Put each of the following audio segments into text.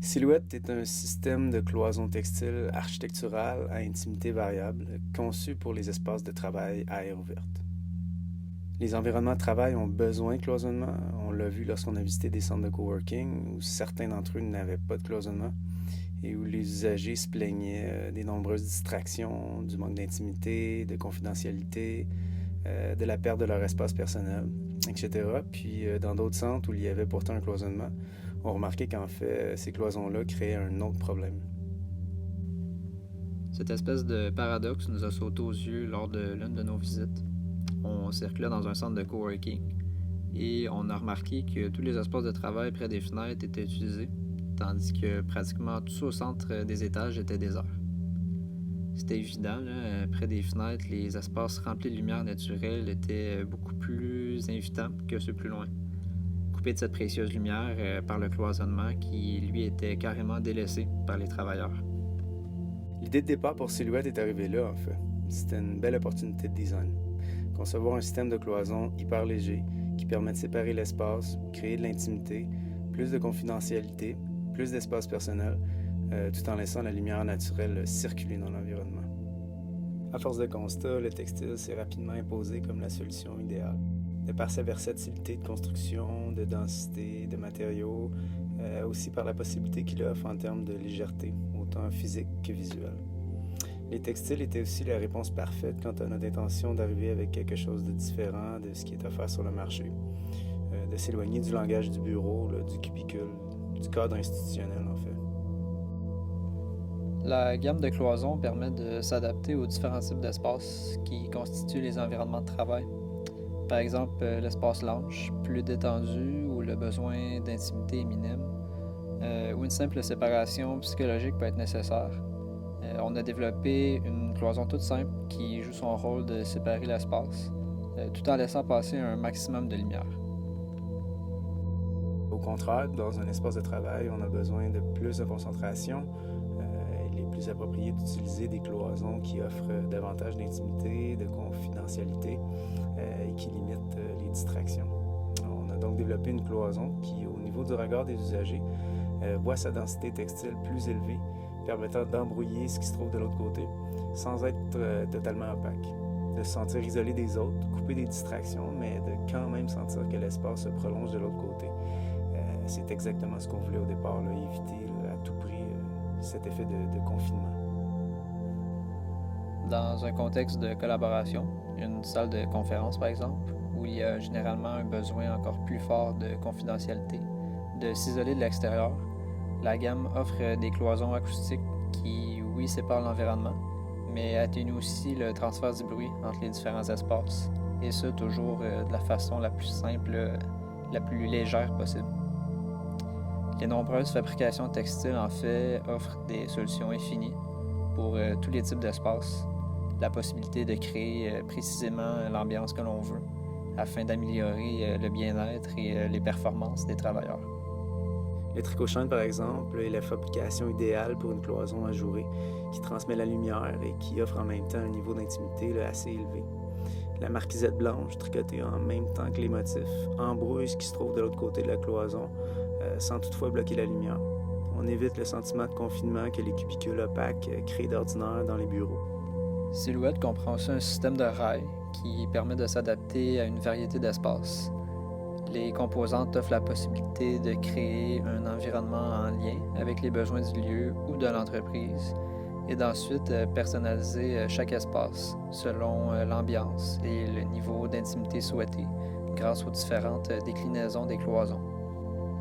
Silhouette est un système de cloisons textiles architecturales à intimité variable conçu pour les espaces de travail à air ouverte. Les environnements de travail ont besoin de cloisonnement. On l'a vu lorsqu'on a visité des centres de coworking où certains d'entre eux n'avaient pas de cloisonnement et où les usagers se plaignaient des nombreuses distractions, du manque d'intimité, de confidentialité, de la perte de leur espace personnel, etc. Puis dans d'autres centres où il y avait pourtant un cloisonnement, on remarquait qu'en fait, ces cloisons-là créaient un autre problème. Cette espèce de paradoxe nous a sauté aux yeux lors de l'une de nos visites. On circulait dans un centre de coworking et on a remarqué que tous les espaces de travail près des fenêtres étaient utilisés, tandis que pratiquement tout au centre des étages était désert. C'était évident, là, près des fenêtres, les espaces remplis de lumière naturelle étaient beaucoup plus invitants que ceux plus loin, coupés de cette précieuse lumière par le cloisonnement qui, lui, était carrément délaissé par les travailleurs. L'idée de départ pour Silhouette est arrivée là, en fait. C'était une belle opportunité de design. Concevoir un système de cloison hyper léger qui permet de séparer l'espace, créer de l'intimité, plus de confidentialité, plus d'espace personnel, tout en laissant la lumière naturelle circuler dans l'environnement. À force de constat, le textile s'est rapidement imposé comme la solution idéale. De par sa versatilité de construction, de densité, de matériaux, aussi par la possibilité qu'il offre en termes de légèreté, autant physique que visuelle. Les textiles étaient aussi la réponse parfaite quant à notre intention d'arriver avec quelque chose de différent de ce qui est offert sur le marché, de s'éloigner du langage du bureau, là, du cubicule, du cadre institutionnel en fait. La gamme de cloisons permet de s'adapter aux différents types d'espaces qui constituent les environnements de travail. Par exemple, l'espace lounge, plus détendu, où le besoin d'intimité est minime, où une simple séparation psychologique peut être nécessaire. On a développé une cloison toute simple qui joue son rôle de séparer l'espace, tout en laissant passer un maximum de lumière. Au contraire, dans un espace de travail, on a besoin de plus de concentration. Il est plus approprié d'utiliser des cloisons qui offrent davantage d'intimité, de confidentialité et qui limitent les distractions. On a donc développé une cloison qui, au niveau du regard des usagers, voit sa densité textile plus élevée, permettant d'embrouiller ce qui se trouve de l'autre côté, sans être totalement opaque, de se sentir isolé des autres, couper des distractions, mais de quand même sentir que l'espace se prolonge de l'autre côté. C'est exactement ce qu'on voulait au départ, là, éviter là, à tout prix cet effet de confinement. Dans un contexte de collaboration, une salle de conférence par exemple, où il y a généralement un besoin encore plus fort de confidentialité, de s'isoler de l'extérieur, la gamme offre des cloisons acoustiques qui, oui, séparent l'environnement, mais atténuent aussi le transfert du bruit entre les différents espaces, et ce, toujours de la façon la plus simple, la plus légère possible. Les nombreuses fabrications textiles, en fait, offrent des solutions infinies pour tous les types d'espaces, la possibilité de créer précisément l'ambiance que l'on veut, afin d'améliorer le bien-être et les performances des travailleurs. Le tricot-chaîne, par exemple, est la fabrication idéale pour une cloison ajourée qui transmet la lumière et qui offre en même temps un niveau d'intimité là, assez élevé. La marquisette blanche, tricotée en même temps que les motifs, embrouille ce qui se trouve de l'autre côté de la cloison, sans toutefois bloquer la lumière. On évite le sentiment de confinement que les cubicules opaques créent d'ordinaire dans les bureaux. Silhouette comprend aussi un système de rails qui permet de s'adapter à une variété d'espaces. Les composantes offrent la possibilité de créer un environnement en lien avec les besoins du lieu ou de l'entreprise et d'ensuite personnaliser chaque espace selon l'ambiance et le niveau d'intimité souhaité grâce aux différentes déclinaisons des cloisons.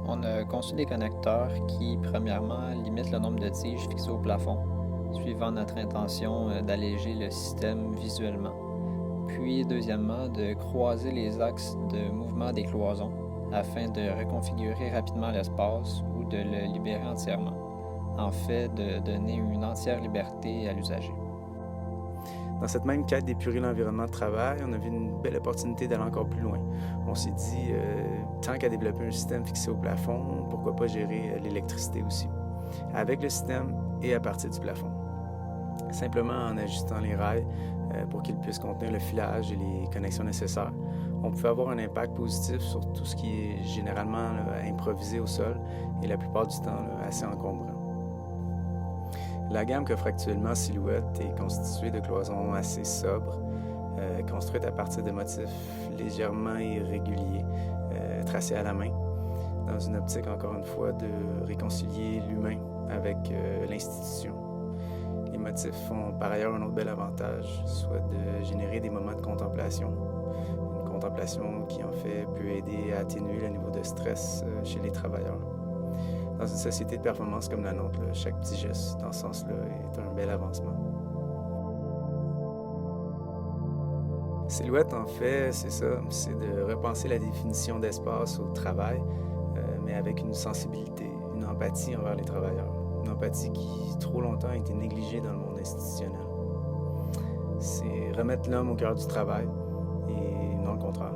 On a conçu des connecteurs qui, premièrement, limitent le nombre de tiges fixées au plafond, suivant notre intention d'alléger le système visuellement. Puis, deuxièmement, de croiser les axes de mouvement des cloisons afin de reconfigurer rapidement l'espace ou de le libérer entièrement. En fait, de donner une entière liberté à l'usager. Dans cette même quête d'épurer l'environnement de travail, on a vu une belle opportunité d'aller encore plus loin. On s'est dit, tant qu'à développer un système fixé au plafond, pourquoi pas gérer l'électricité aussi, avec le système et à partir du plafond. Simplement en ajustant les rails pour qu'ils puissent contenir le filage et les connexions nécessaires, on pouvait avoir un impact positif sur tout ce qui est généralement improvisé au sol et la plupart du temps assez encombrant. La gamme qu'offre actuellement Silhouette est constituée de cloisons assez sobres, construites à partir de motifs légèrement irréguliers, tracés à la main, dans une optique, encore une fois, de réconcilier l'humain avec l'institution. Les motifs ont par ailleurs un autre bel avantage, soit de générer des moments de contemplation. Une contemplation qui, en fait, peut aider à atténuer le niveau de stress chez les travailleurs. Dans une société de performance comme la nôtre, chaque petit geste dans ce sens-là est un bel avancement. Silhouette, en fait, c'est ça, c'est de repenser la définition d'espace au travail, mais avec une sensibilité, une empathie envers les travailleurs. Une empathie qui, trop longtemps, a été négligée dans le monde institutionnel. C'est remettre l'homme au cœur du travail et non le contraire.